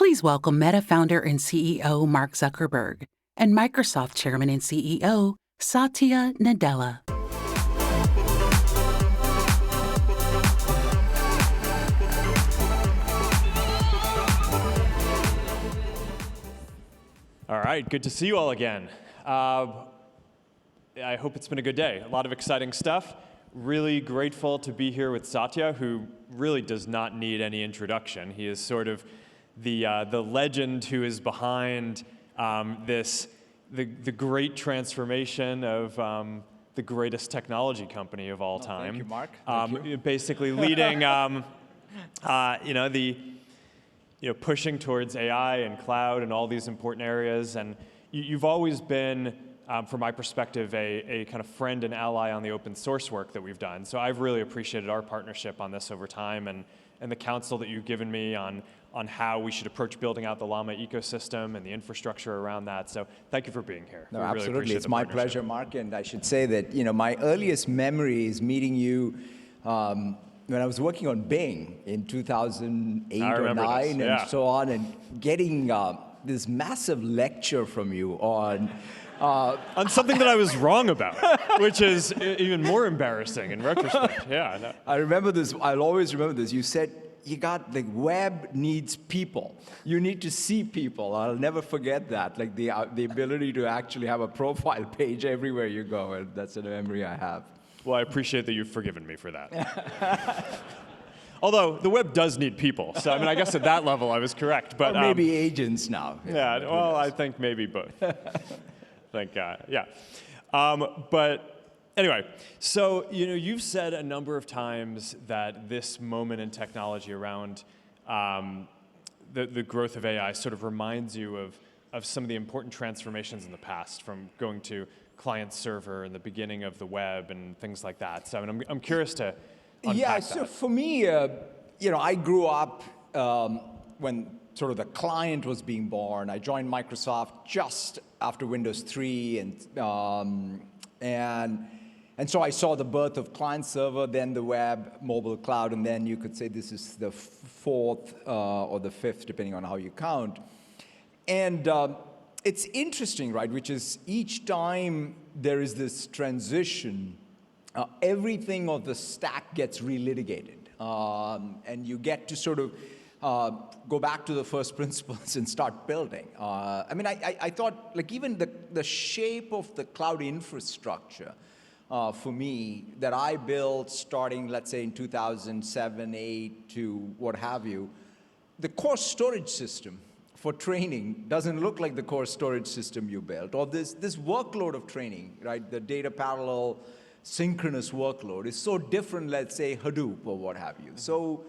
Please welcome Meta founder and CEO Mark Zuckerberg and Microsoft chairman and CEO Satya Nadella. All right, good to see you all again. I hope it's been a good day. A lot of exciting stuff. Really grateful to be here with Satya, who really does not need any introduction. He is sort of the legend who is behind the great transformation of the greatest technology company of all time. Thank you, Mark. Thank you. Basically leading, pushing towards AI and cloud and all these important areas. And you've always been, from my perspective, a kind of friend and ally on the open source work that we've done. So I've really appreciated our partnership on this over time and the counsel that you've given me on how we should approach building out the Llama ecosystem and the infrastructure around that. So thank you for being here. No, we really absolutely. It's my pleasure, Mark. And I should say that my earliest memory is meeting you when I was working on Bing in 2008 or 9 and so on, and getting this massive lecture from you on something that I was wrong about, which is even more embarrassing in retrospect. Yeah. No. I remember this. I'll always remember this. You said, the web needs people. You need to see people. I'll never forget that. Like the ability to actually have a profile page everywhere you go. And that's a memory I have. Well, I appreciate that you've forgiven me for that. Although the web does need people, so I guess at that level I was correct. But or maybe agents now. Yeah. Well, I think maybe both. Thank God. Yeah. But anyway, so you've said a number of times that this moment in technology around the growth of AI sort of reminds you of some of the important transformations in the past, from going to client server and the beginning of the web and things like that. So I'm curious to unpack that. So for me, I grew up when sort of the client was being born. I joined Microsoft just after Windows 3, and so I saw the birth of client server, then the web, mobile cloud, and then you could say this is the fourth or the fifth, depending on how you count. And it's interesting, right, which is each time there is this transition, everything of the stack gets relitigated. And you get to sort of go back to the first principles and start building. I thought, like, even the shape of the cloud infrastructure for me that I built starting, let's say, in 2007, 8 to what have you, the core storage system for training doesn't look like the core storage system you built. Or this workload of training, right? The data parallel synchronous workload is so different, let's say, Hadoop or what have you. So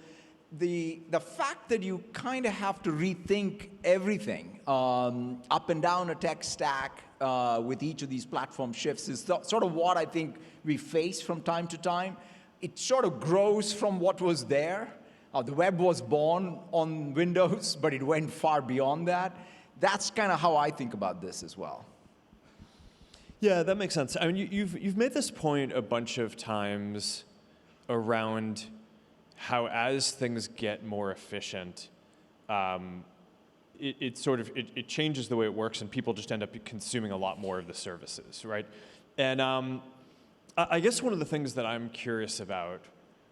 the fact that you kind of have to rethink everything up and down a tech stack with each of these platform shifts is sort of what I think we face from time to time. It sort of grows from what was there. The web was born on Windows, but it went far beyond that. That's kind of how I think about this as well. Yeah, that makes sense. I mean, you've made this point a bunch of times around how as things get more efficient, it changes the way it works, and people just end up consuming a lot more of the services, right? And I guess one of the things that I'm curious about,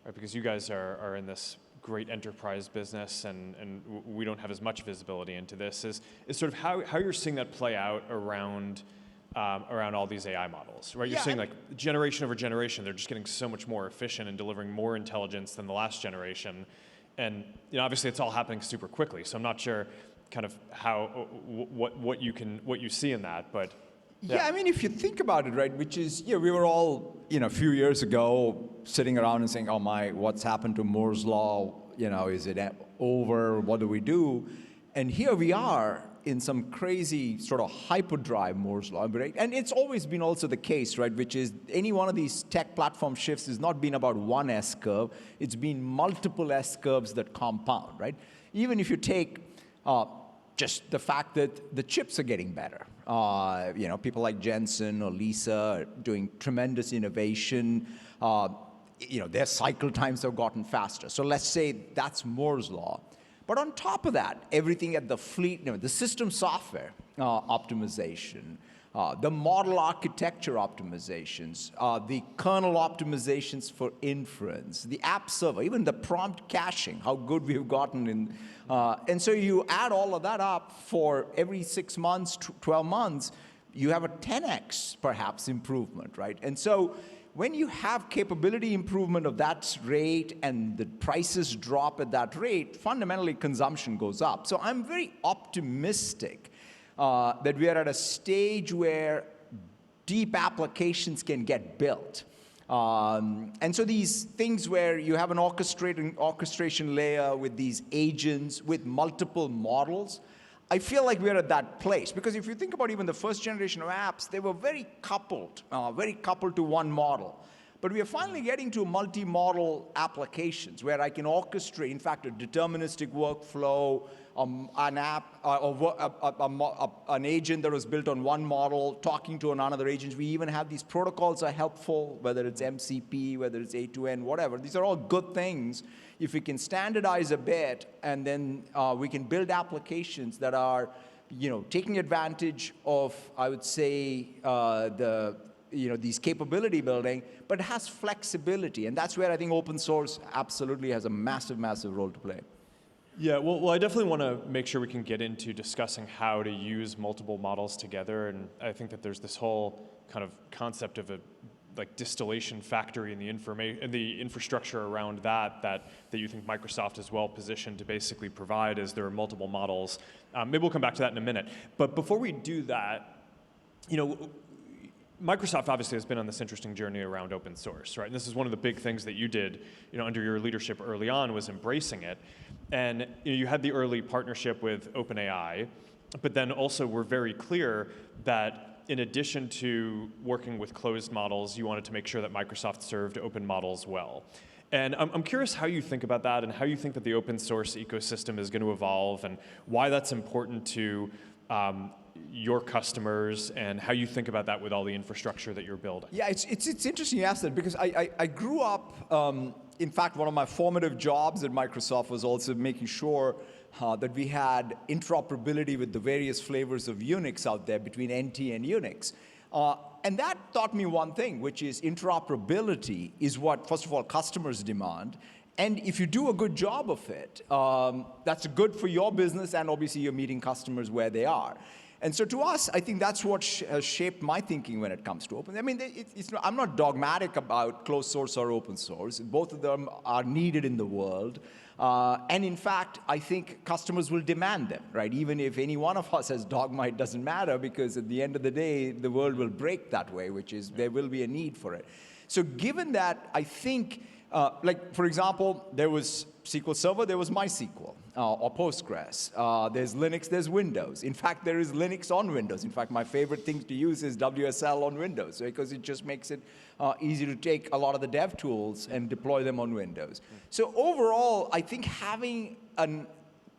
right, because you guys are in this great enterprise business, and we don't have as much visibility into this, is sort of how you're seeing that play out around all these AI models, right? You're seeing, like, generation over generation, they're just getting so much more efficient and delivering more intelligence than the last generation. And obviously it's all happening super quickly, so I'm not sure kind of what you see in that, but yeah, I mean, if you think about it, right, which is, we were all, a few years ago sitting around and saying, oh my, what's happened to Moore's Law? Is it over? What do we do? And here we are in some crazy sort of hyperdrive Moore's Law, right? And it's always been also the case, right, which is any one of these tech platform shifts has not been about one S-curve. It's been multiple S-curves that compound, right? Even if you take just the fact that the chips are getting better. People like Jensen or Lisa are doing tremendous innovation. Their cycle times have gotten faster. So let's say that's Moore's Law. But on top of that, everything at the fleet, the system software optimization, the model architecture optimizations, the kernel optimizations for inference, the app server, even the prompt caching, how good we've gotten in. And so you add all of that up for every 6 months, 12 months, you have a 10x perhaps improvement, right? And so when you have capability improvement of that rate and the prices drop at that rate, fundamentally consumption goes up. So I'm very optimistic that we are at a stage where deep applications can get built. And so these things where you have an orchestration layer with these agents, with multiple models, I feel like we're at that place. Because if you think about even the first generation of apps, they were very coupled to one model. But we are finally getting to multi-model applications where I can orchestrate, in fact, a deterministic workflow, an app, an agent that was built on one model, talking to another agent. We even have these protocols are helpful, whether it's MCP, whether it's A2N, whatever. These are all good things. If we can standardize a bit, and then we can build applications that are, taking advantage of, I would say, these capability building, but it has flexibility. And that's where I think open source absolutely has a massive, massive role to play. Yeah, well, I definitely want to make sure we can get into discussing how to use multiple models together. And I think that there's this whole kind of concept of a distillation factory and the infrastructure around that you think Microsoft is well positioned to basically provide as there are multiple models. Maybe we'll come back to that in a minute. But before we do that, Microsoft obviously has been on this interesting journey around open source, right? And this is one of the big things that you did, under your leadership early on, was embracing it. And you had the early partnership with OpenAI, but then also were very clear that in addition to working with closed models, you wanted to make sure that Microsoft served open models well. And I'm curious how you think about that and how you think that the open source ecosystem is going to evolve and why that's important to your customers and how you think about that with all the infrastructure that you're building. Yeah, it's interesting you ask that because I grew up, in fact, one of my formative jobs at Microsoft was also making sure that we had interoperability with the various flavors of Unix out there between NT and Unix. And that taught me one thing, which is interoperability is what, first of all, customers demand. And if you do a good job of it, that's good for your business, and obviously you're meeting customers where they are. And so to us, I think that's what has shaped my thinking when it comes to open. I mean, I'm not dogmatic about closed source or open source. Both of them are needed in the world. And in fact, I think customers will demand them, right? Even if any one of us has dogma, it doesn't matter, because at the end of the day, the world will break that way, which is there will be a need for it. So given that, I think, for example, there was SQL Server, there was MySQL, or Postgres. There's Linux, there's Windows. In fact, there is Linux on Windows. In fact, my favorite thing to use is WSL on Windows, because it just makes it easy to take a lot of the dev tools and deploy them on Windows. So overall, I think having a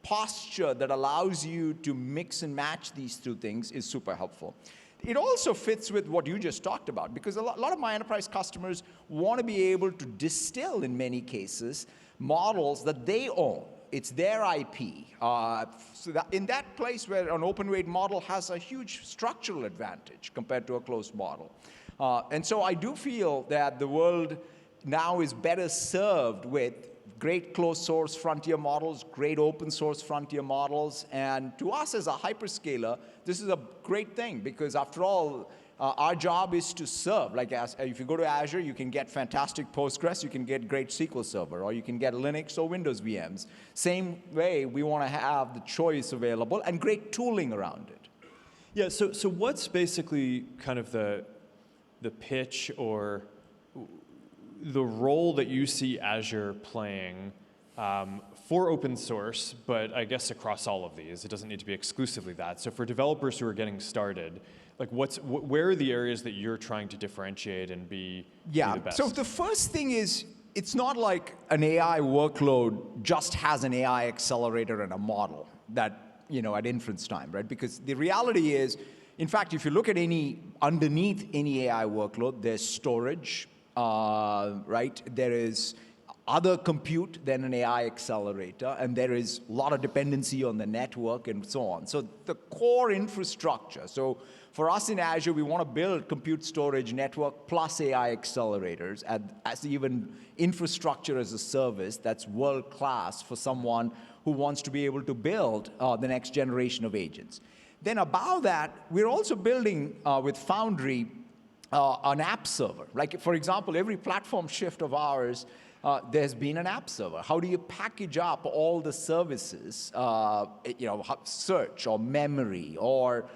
posture that allows you to mix and match these two things is super helpful. It also fits with what you just talked about, because a lot of my enterprise customers want to be able to distill, in many cases, models that they own. It's their IP. So that in that place where an open weight model has a huge structural advantage compared to a closed model. And so I do feel that the world now is better served with great closed source frontier models, great open source frontier models. And to us as a hyperscaler, this is a great thing, because after all, our job is to serve. Like if you go to Azure, you can get fantastic Postgres, you can get great SQL Server, or you can get Linux or Windows VMs. Same way, we want to have the choice available and great tooling around it. Yeah, so what's basically kind of the pitch or the role that you see Azure playing for open source, but I guess across all of these? It doesn't need to be exclusively that. So for developers who are getting started, like where are the areas that you're trying to differentiate and be the best? So the first thing is, it's not like an AI workload just has an AI accelerator and a model that, at inference time, right? Because the reality is, in fact, if you look at underneath any AI workload, there's storage, right? There is other compute than an AI accelerator, and there is a lot of dependency on the network and so on. So the core infrastructure, so for us in Azure, we want to build compute storage network plus AI accelerators as even infrastructure as a service that's world-class for someone who wants to be able to build the next generation of agents. Then above that, we're also building with Foundry an app server. Like, for example, every platform shift of ours, there's been an app server. How do you package up all the services, search or memory or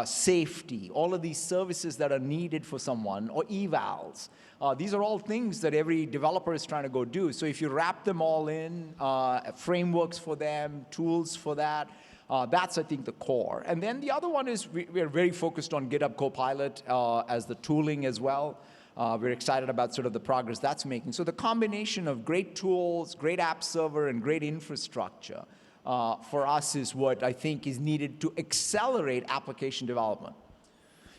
safety, all of these services that are needed for someone, or evals. These are all things that every developer is trying to go do. So if you wrap them all in, frameworks for them, tools for that, that's, I think, the core. And then the other one is we're very focused on GitHub Copilot as the tooling as well. We're excited about sort of the progress that's making. So the combination of great tools, great app server, and great infrastructure for us is what I think is needed to accelerate application development.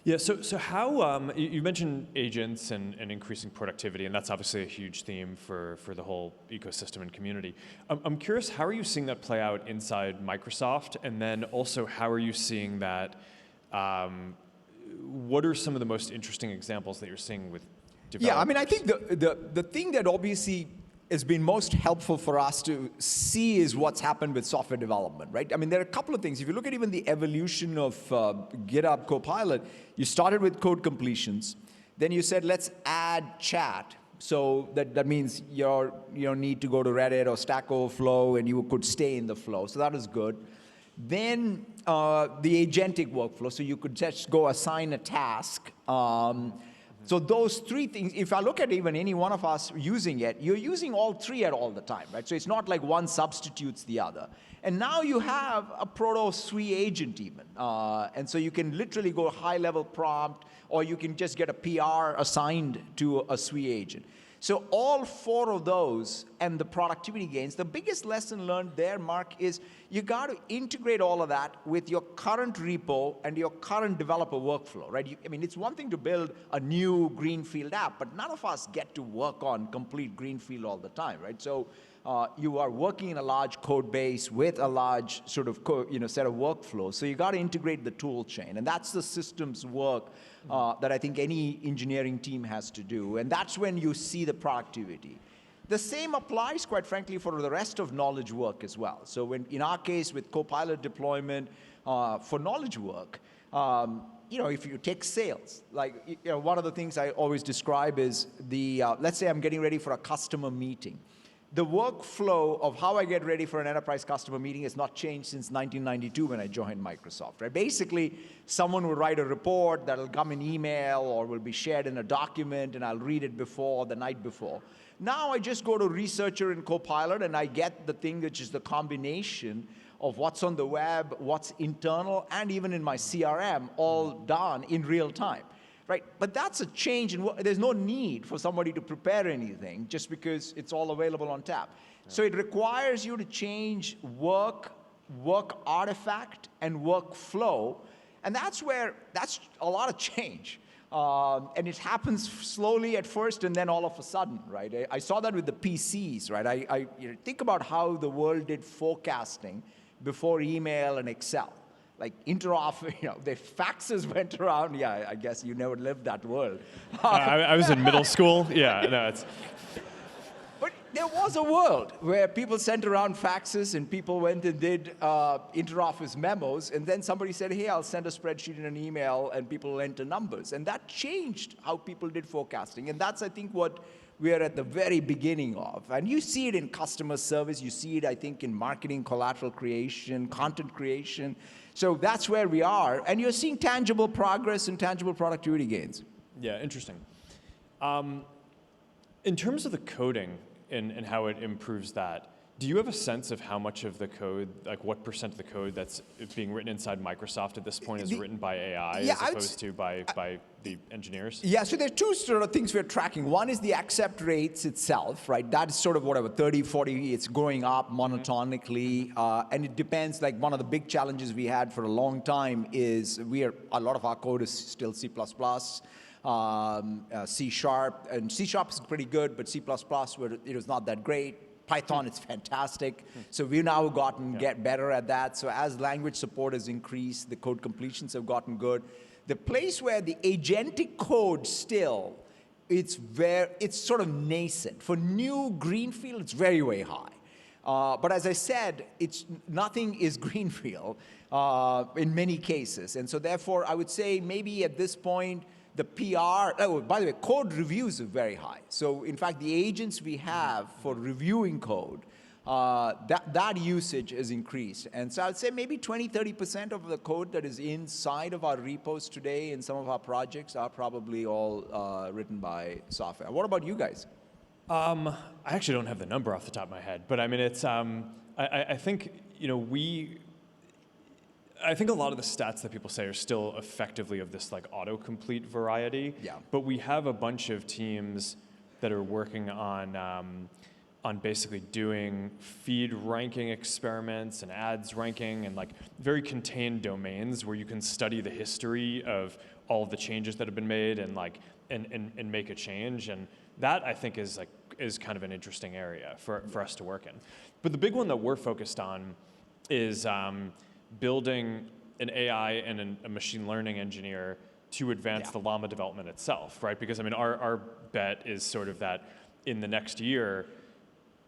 Yeah, so how, you mentioned agents and increasing productivity, and that's obviously a huge theme for the whole ecosystem and community. I'm curious, how are you seeing that play out inside Microsoft? And then also, how are you seeing that, what are some of the most interesting examples that you're seeing with developers? Yeah, I mean, I think the thing that obviously has been most helpful for us to see is what's happened with software development, right? I mean, there are a couple of things. If you look at even the evolution of GitHub Copilot, you started with code completions. Then you said, let's add chat. So that means you don't need to go to Reddit or Stack Overflow, and you could stay in the flow. So that is good. Then the agentic workflow, so you could just go assign a task. So those three things, if I look at even any one of us using it, you're using all three at all the time, right? So it's not like one substitutes the other. And now you have a proto-SWE agent even. And so you can literally go high-level prompt, or you can just get a PR assigned to a SWE agent. So all four of those and the productivity gains, the biggest lesson learned there, Mark, is you got to integrate all of that with your current repo and your current developer workflow, right? I mean, it's one thing to build a new greenfield app, but none of us get to work on complete greenfield all the time, right? So you are working in a large code base with a large sort of set of workflows. So you got to integrate the tool chain, and that's the systems work that I think any engineering team has to do, and that's when you see the productivity. The same applies, quite frankly, for the rest of knowledge work as well. So when, in our case, with Copilot deployment for knowledge work, if you take sales, like one of the things I always describe is let's say I'm getting ready for a customer meeting. The workflow of how I get ready for an enterprise customer meeting has not changed since 1992 when I joined Microsoft, right? Basically, someone will write a report that'll come in email or will be shared in a document, and I'll read it the night before. Now I just go to Researcher in Copilot, and I get the thing which is the combination of what's on the web, what's internal, and even in my CRM, all done in real time. Right? But that's a change, and there's no need for somebody to prepare anything just because it's all available on tap. Yeah. So it requires you to change work artifact, and workflow, and that's a lot of change. And it happens slowly at first, and then all of a sudden, right? I saw that with the PCs, right? I think about how the world did forecasting before email and Excel. Like the faxes went around. Yeah, I guess you never lived that world. I was in middle school. Yeah, no, it's. But there was a world where people sent around faxes, and people went and did inter-office memos, and then somebody said, hey, I'll send a spreadsheet in an email, and people will enter numbers. And that changed how people did forecasting. And that's, I think, what we are at the very beginning of. And you see it in customer service. You see it, I think, in marketing, collateral creation, content creation. So that's where we are, and you're seeing tangible progress and tangible productivity gains. Yeah, interesting. In terms of the coding and how it improves that, do you have a sense of how much of the code, like what % of the code that's being written inside Microsoft at this point is written by AI as opposed to by the engineers? Yeah, so there's two sort of things we're tracking. One is the accept rates itself, right? That is sort of whatever, 30, 40, it's going up monotonically. And it depends, like one of the big challenges we had for a long time is a lot of our code is still C++. C#, and C# is pretty good, but C++, it was not that great. Python is fantastic. So we've now gotten get better at that. So as language support has increased, the code completions have gotten good. The place where the agentic code still, it's sort of nascent. For new greenfield, it's very, very high. But as I said, nothing is greenfield in many cases. And so therefore, I would say maybe at this point, the PR, by the way, code reviews are very high. So in fact, the agents we have for reviewing code, that usage has increased. And so I'd say maybe 20–30% of the code that is inside of our repos today in some of our projects are probably all written by software. What about you guys? I actually don't have the number off the top of my head, but I mean, it's, I think, I think a lot of the stats that people say are still effectively of this like autocomplete variety. Yeah. But we have a bunch of teams that are working on basically doing feed ranking experiments and ads ranking and like very contained domains where you can study the history of all of the changes that have been made and like and make a change. And that I think is kind of an interesting area for us to work in. But the big one that we're focused on is building an AI and a machine learning engineer to advance the Llama development itself, right? Because I mean, our bet is sort of that in the next year,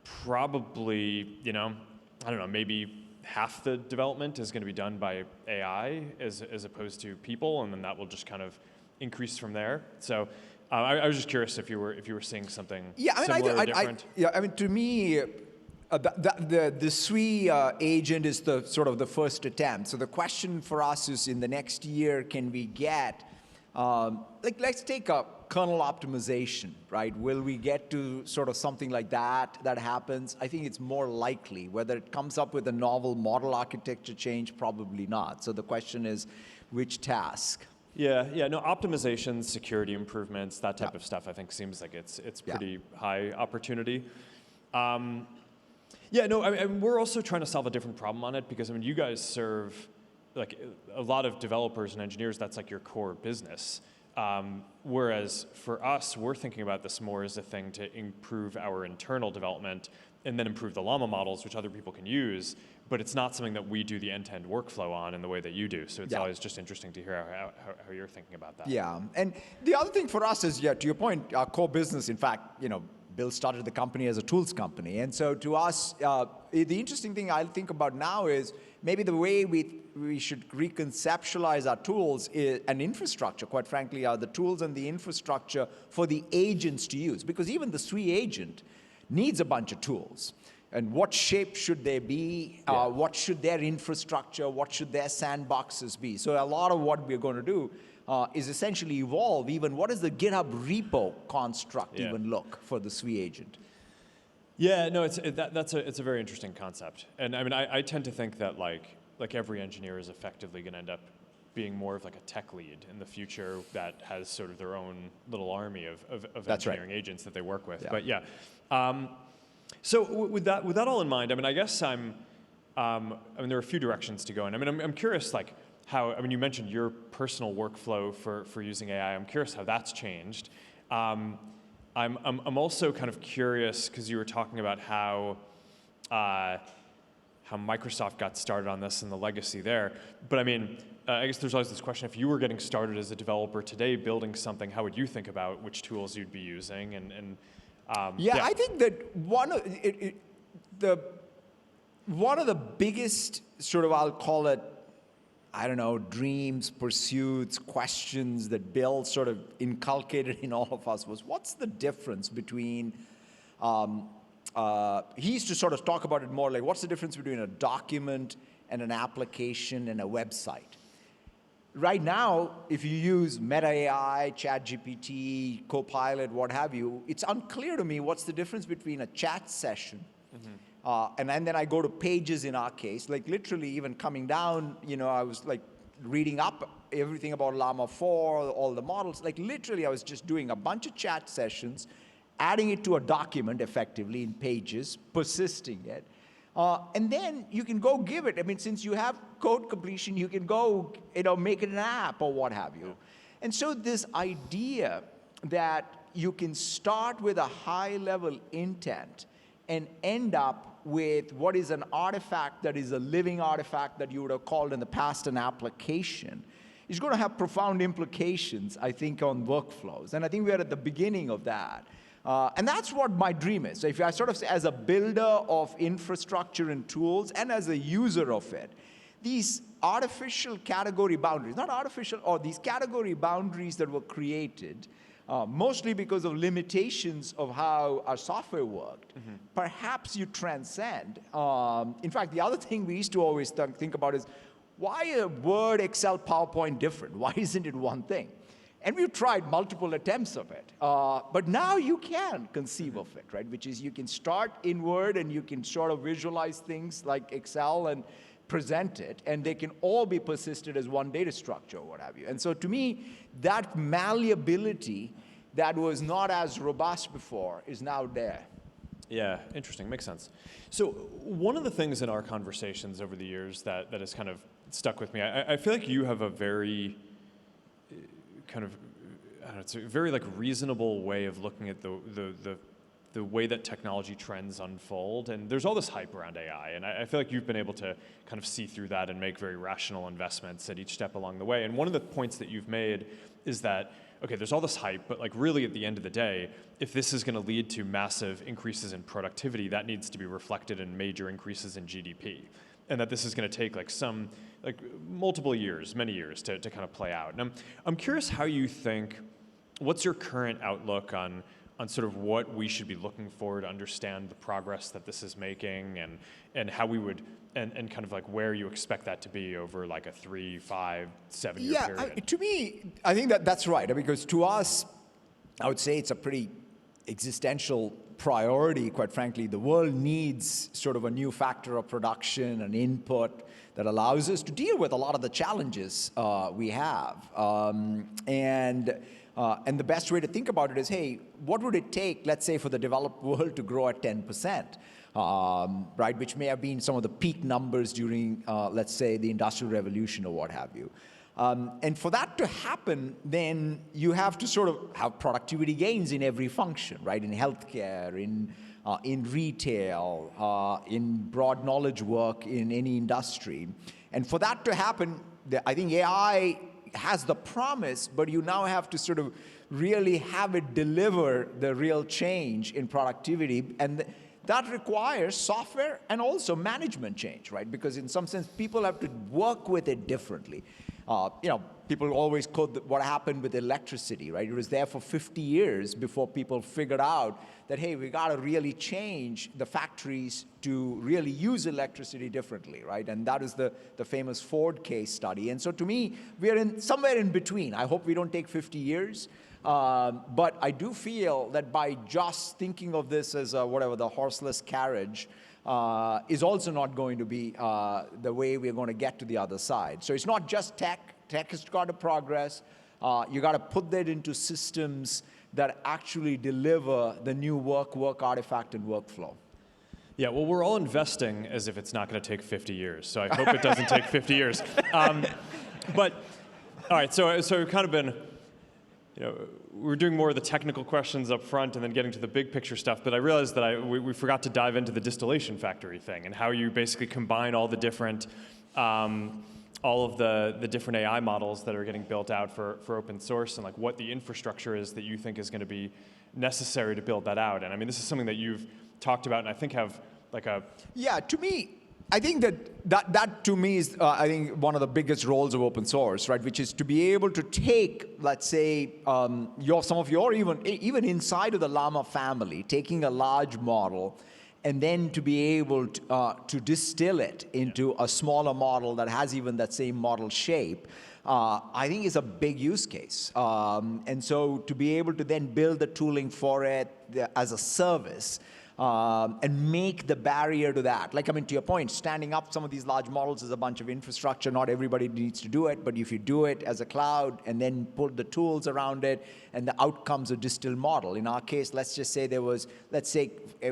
probably, I don't know, maybe half the development is going to be done by AI as opposed to people, and then that will just kind of increase from there. So I was just curious if you were seeing something similar or different. I mean, to me, the SWE agent is the sort of the first attempt. So the question for us is, in the next year, can we get, let's take a kernel optimization, right? Will we get to sort of something like that happens? I think it's more likely. Whether it comes up with a novel model architecture change, probably not. So the question is, which task? Yeah, no, optimizations, security improvements, that type of stuff, I think seems like it's pretty high opportunity. Yeah, no, I mean, we're also trying to solve a different problem on it because, I mean, you guys serve like a lot of developers and engineers, that's like your core business. Whereas for us, we're thinking about this more as a thing to improve our internal development and then improve the Llama models, which other people can use, but it's not something that we do the end-to-end workflow on in the way that you do. So it's always just interesting to hear how you're thinking about that. Yeah, and the other thing for us is, to your point, our core business, in fact, Bill started the company as a tools company. And so to us, the interesting thing I think about now is maybe the way we should reconceptualize our tools and infrastructure, quite frankly, are the tools and the infrastructure for the agents to use. Because even the SWE agent needs a bunch of tools. And what shape should they be? What should their infrastructure, what should their sandboxes be? So a lot of what we're going to do is essentially evolve even what does the GitHub repo construct even look for the SWE agent? Yeah, no, it's a very interesting concept. And I mean, I tend to think that like every engineer is effectively going to end up being more of like a tech lead in the future that has sort of their own little army of engineering agents that they work with. But so with that all in mind, I mean, I guess I mean, there are a few directions to go in. I mean, I'm curious, like, how, I mean, you mentioned your personal workflow for using AI. I'm curious how that's changed. I'm also kind of curious, because you were talking about how Microsoft got started on this and the legacy there. But I mean, I guess there's always this question, if you were getting started as a developer today building something, how would you think about which tools you'd be using? I think that one of the biggest sort of, I'll call it, I don't know, dreams, pursuits, questions that Bill sort of inculcated in all of us was, what's the difference between, he used to sort of talk about it more like, what's the difference between a document and an application and a website? Right now, if you use Meta AI, ChatGPT, Copilot, what have you, it's unclear to me what's the difference between a chat session and then I go to pages in our case, like literally even coming down, I was like reading up everything about Llama 4, all the models, like literally I was just doing a bunch of chat sessions, adding it to a document effectively in pages, persisting it. And then you can go give it. I mean, since you have code completion, you can go, make it an app or what have you. And so this idea that you can start with a high-level intent and end up with what is an artifact that is a living artifact that you would have called in the past an application is going to have profound implications, I think, on workflows. And I think we are at the beginning of that. And that's what my dream is. So if I sort of say, as a builder of infrastructure and tools and as a user of it, these artificial category boundaries, not artificial, or these category boundaries that were created, mostly because of limitations of how our software worked, perhaps you transcend. In fact, the other thing we used to always think about is, why are Word, Excel, PowerPoint different? Why isn't it one thing? And we've tried multiple attempts of it. But now you can conceive of it, right? Which is you can start in Word and you can sort of visualize things like Excel and present it, and they can all be persisted as one data structure or what have you. And so to me, that malleability that was not as robust before is now there. Yeah, interesting, makes sense. So one of the things in our conversations over the years that has kind of stuck with me, I feel like you have a very kind of, I don't know, it's a very like reasonable way of looking at the way that technology trends unfold. And there's all this hype around AI, and I feel like you've been able to kind of see through that and make very rational investments at each step along the way. And one of the points that you've made is that, okay, there's all this hype, but like really at the end of the day, if this is going to lead to massive increases in productivity, that needs to be reflected in major increases in GDP. And that this is going to take like multiple years, many years to kind of play out. And I'm curious how you think, what's your current outlook on sort of what we should be looking for to understand the progress that this is making, and how we would, and kind of like where you expect that to be over like a 3, 5, 7 year period? To me, I think that's right, because to us, I would say it's a pretty existential priority, quite frankly. The world needs sort of a new factor of production, an input that allows us to deal with a lot of the challenges we have. And the best way to think about it is, hey, what would it take, let's say, for the developed world to grow at 10%, right? Which may have been some of the peak numbers during, let's say, the Industrial Revolution or what have you. And for that to happen, then you have to sort of have productivity gains in every function, right? In healthcare, in retail, in broad knowledge work, in any industry. And for that to happen, I think AI has the promise, but you now have to sort of really have it deliver the real change in productivity. And that requires software and also management change, right? Because in some sense, people have to work with it differently. People always quote what happened with electricity, right? It was there for 50 years before people figured out that, hey, we got to really change the factories to really use electricity differently, right? And that is the famous Ford case study. And so to me, we are somewhere in between. I hope we don't take 50 years. But I do feel that by just thinking of this as the horseless carriage, is also not going to be the way we're going to get to the other side. So it's not just tech. Tech has got to progress. You got to put that into systems that actually deliver the new work artifact and workflow. Yeah, well, we're all investing as if it's not going to take 50 years. So I hope it doesn't take 50 years. But all right, so we've kind of been, we're doing more of the technical questions up front and then getting to the big picture stuff, but I realized that we forgot to dive into the distillation factory thing and how you basically combine all the different, all of the different AI models that are getting built out for open source, and like what the infrastructure is that you think is going to be necessary to build that out. And I mean, this is something that you've talked about and I think have like a... Yeah, to me, I think that to me is, I think, one of the biggest roles of open source, right? Which is to be able to take, let's say, some of your, even inside of the Llama family, taking a large model, and then to be able to distill it into a smaller model that has even that same model shape, I think is a big use case. And so to be able to then build the tooling for it as a service, and make the barrier to that. Like, I mean, to your point, standing up some of these large models is a bunch of infrastructure. Not everybody needs to do it, but if you do it as a cloud and then put the tools around it and the outcomes of distilled model. In our case, let's just say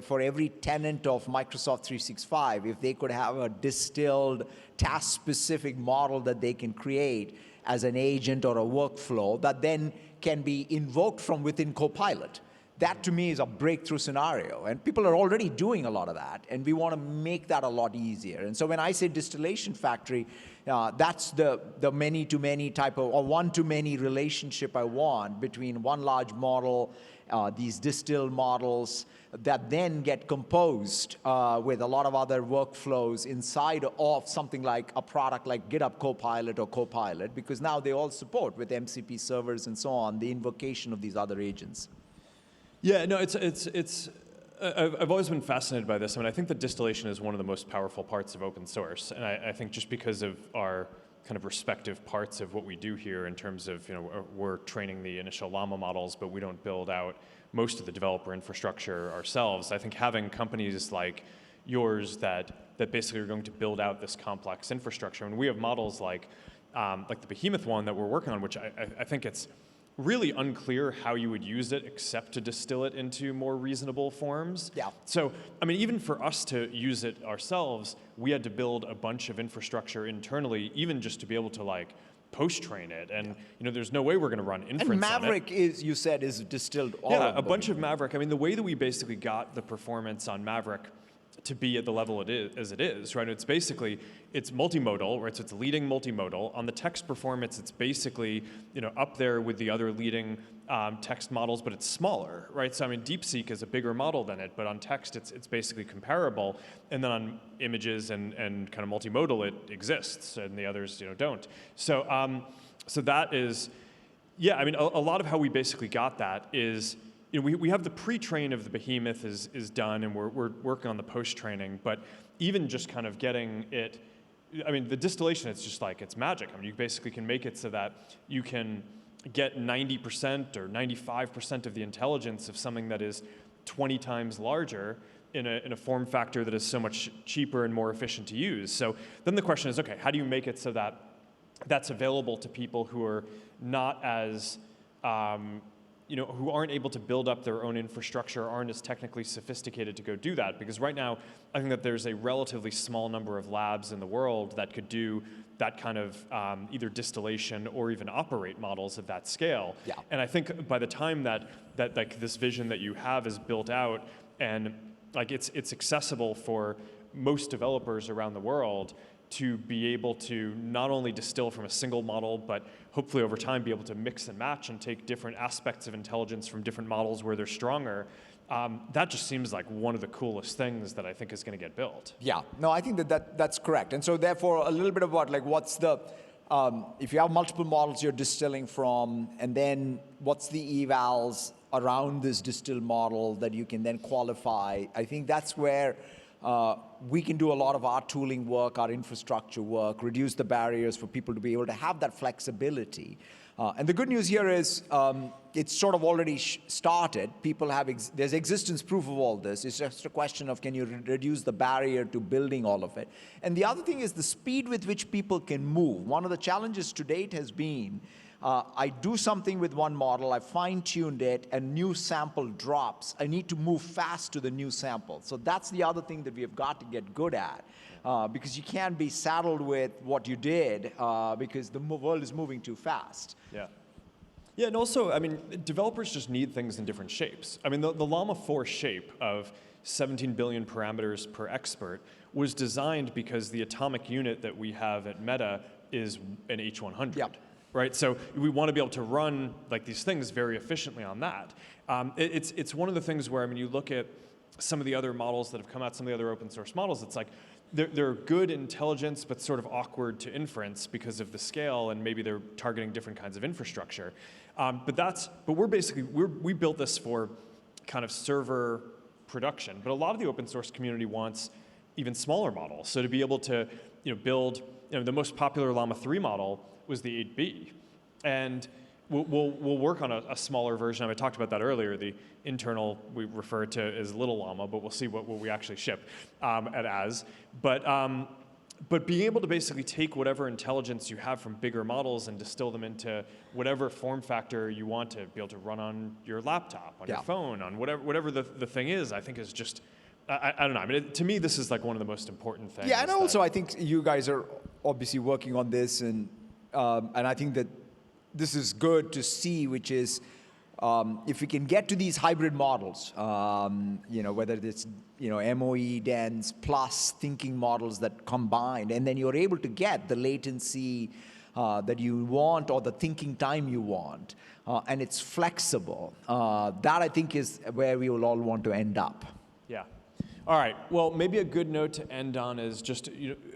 for every tenant of Microsoft 365, if they could have a distilled task-specific model that they can create as an agent or a workflow that then can be invoked from within Copilot. That to me is a breakthrough scenario, and people are already doing a lot of that, and we want to make that a lot easier. And so when I say distillation factory, that's the many-to-many type of, or one-to-many relationship I want between one large model, these distilled models that then get composed with a lot of other workflows inside of something like a product like GitHub Copilot or Copilot, because now they all support with MCP servers and so on, the invocation of these other agents. Yeah, no, I've always been fascinated by this. I mean, I think that distillation is one of the most powerful parts of open source, and I think just because of our kind of respective parts of what we do here in terms of, we're training the initial Llama models, but we don't build out most of the developer infrastructure ourselves. I think having companies like yours that basically are going to build out this complex infrastructure, and we have models like the Behemoth one that we're working on, which I think it's really unclear how you would use it except to distill it into more reasonable forms. Yeah. So, I mean, even for us to use it ourselves, we had to build a bunch of infrastructure internally, even just to be able to post-train it. And there's no way we're going to run inference on it. And Maverick is, you said, is distilled all Yeah, of a bunch of Maverick. I mean, the way that we basically got the performance on Maverick to be at the level it is, right? It's basically, it's multimodal, right? So it's leading multimodal. On the text performance, it's basically, up there with the other leading text models, but it's smaller, right? So I mean, DeepSeek is a bigger model than it, but on text, it's basically comparable. And then on images and kind of multimodal, it exists, and the others, don't. So, so that is, yeah. I mean, a lot of how we basically got that is, we have the pre-train of the Behemoth is done, and we're working on the post-training, but even just kind of getting it, I mean, the distillation, it's just it's magic. I mean, you basically can make it so that you can get 90% or 95% of the intelligence of something that is 20 times larger in a form factor that is so much cheaper and more efficient to use. So then the question is, okay, how do you make it so that that's available to people who are not as, who aren't able to build up their own infrastructure, aren't as technically sophisticated to go do that? Because right now, I think that there's a relatively small number of labs in the world that could do that kind of either distillation or even operate models at that scale. Yeah. And I think by the time that this vision that you have is built out and it's accessible for most developers around the world, to be able to not only distill from a single model, but hopefully over time be able to mix and match and take different aspects of intelligence from different models where they're stronger. That just seems like one of the coolest things that I think is going to get built. Yeah, no, I think that's correct. And so therefore, a little bit about what's the, if you have multiple models you're distilling from, and then what's the evals around this distilled model that you can then qualify, I think that's where we can do a lot of our tooling work, our infrastructure work, reduce the barriers for people to be able to have that flexibility. And the good news here is it's sort of already started. People have, there's existence proof of all this. It's just a question of can you reduce the barrier to building all of it. And the other thing is the speed with which people can move. One of the challenges to date has been I do something with one model, I fine-tuned it, a new sample drops. I need to move fast to the new sample. So that's the other thing that we have got to get good at, because you can't be saddled with what you did, because the world is moving too fast. Yeah. Yeah, and also, I mean, developers just need things in different shapes. I mean, the Llama 4 shape of 17 billion parameters per expert was designed because the atomic unit that we have at Meta is an H100. Yep. Right, so we want to be able to run these things very efficiently on that. It's one of the things where, I mean, you look at some of the other models that have come out, some of the other open source models, it's they're good intelligence, but sort of awkward to inference because of the scale, and maybe they're targeting different kinds of infrastructure. But we built this for kind of server production, but a lot of the open source community wants even smaller models. So to be able to build, the most popular Llama 3 model was the 8B. And we'll work on a smaller version. I talked about that earlier. The internal, we refer to as Little Llama, but we'll see what we actually ship at AS. But being able to basically take whatever intelligence you have from bigger models and distill them into whatever form factor you want to be able to run on your laptop, on your phone, on whatever the thing is, I think is just, I don't know. I mean, to me, this is one of the most important things. Yeah, and also I think you guys are obviously working on this, and and I think that this is good to see, which is if we can get to these hybrid models, whether it's MOE, dense, plus thinking models that combined, and then you're able to get the latency that you want or the thinking time you want, and it's flexible. That I think is where we will all want to end up. Yeah. All right. Well, maybe a good note to end on is just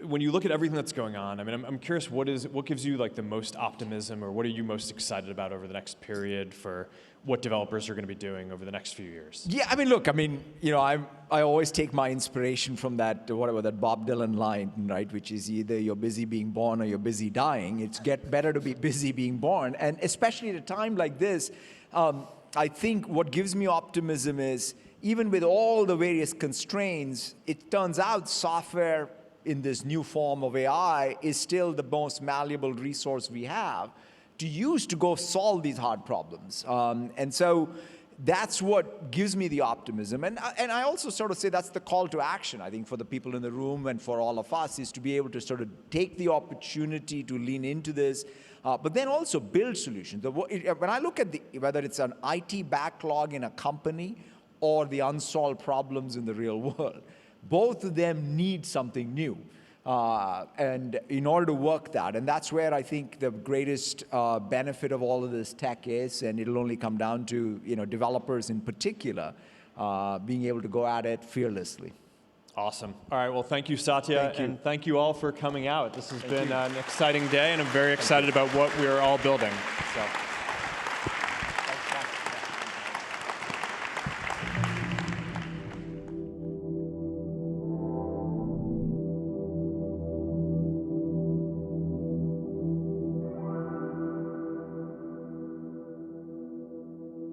when you look at everything that's going on. I mean, I'm curious what gives you like the most optimism, or what are you most excited about over the next period for what developers are going to be doing over the next few years? Yeah, I mean, look, I always take my inspiration from that Bob Dylan line, right? Which is either you're busy being born or you're busy dying. It's better to be busy being born, and especially at a time like this, I think what gives me optimism is, even with all the various constraints, it turns out software in this new form of AI is still the most malleable resource we have to use to go solve these hard problems. And so that's what gives me the optimism. And I also sort of say that's the call to action, I think, for the people in the room and for all of us, is to be able to sort of take the opportunity to lean into this, but then also build solutions. When I look at whether it's an IT backlog in a company or the unsolved problems in the real world, both of them need something new. And in order to work that, and that's where I think the greatest benefit of all of this tech is, and it'll only come down to developers in particular being able to go at it fearlessly. Awesome. All right. Well, thank you, Satya, Thank you. and thank you all for coming out. This has been an exciting day, and I'm very excited about what we're all building. So.